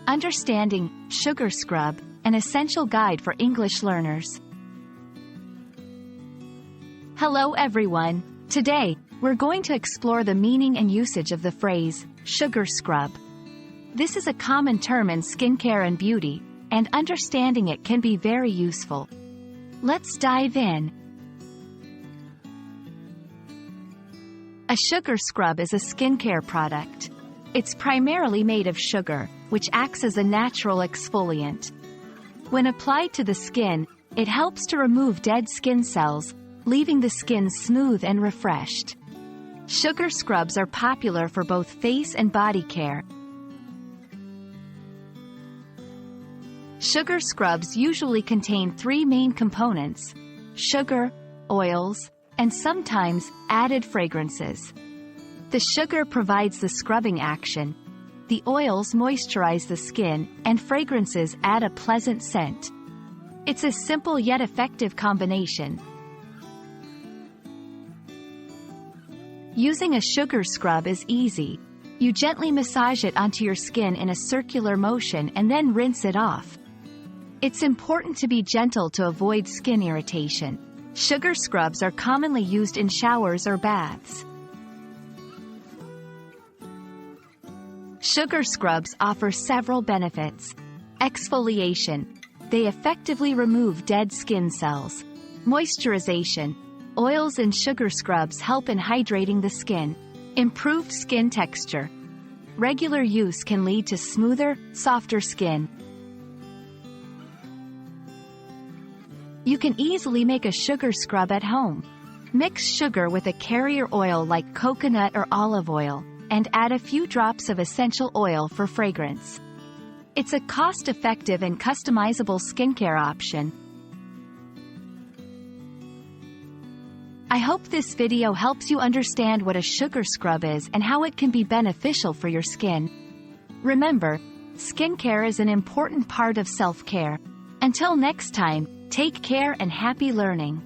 Understanding Sugar Scrub, an essential guide for English learners. Hello everyone. Today, we're going to explore the meaning and usage of the phrase, sugar scrub. This is a common term in skincare and beauty, and understanding it can be very useful. Let's dive in. A sugar scrub is a skincare product. It's primarily made of sugar, which acts as a natural exfoliant. When applied to the skin, it helps to remove dead skin cells, leaving the skin smooth and refreshed. Sugar scrubs are popular for both face and body care. Sugar scrubs usually contain three main components: sugar, oils, and sometimes added fragrances. The sugar provides the scrubbing action, the oils moisturize the skin, and fragrances add a pleasant scent. It's a simple yet effective combination. Using a sugar scrub is easy. You gently massage it onto your skin in a circular motion and then rinse it off. It's important to be gentle to avoid skin irritation. Sugar scrubs are commonly used in showers or baths. Sugar scrubs offer several benefits. Exfoliation. They effectively remove dead skin cells. Moisturization. Oils in sugar scrubs help in hydrating the skin. Improved skin texture. Regular use can lead to smoother, softer skin. You can easily make a sugar scrub at home. Mix sugar with a carrier oil like coconut or olive oil, and add a few drops of essential oil for fragrance. It's a cost-effective and customizable skincare option. I hope this video helps you understand what a sugar scrub is and how it can be beneficial for your skin. Remember, skincare is an important part of self-care. Until next time, take care and happy learning.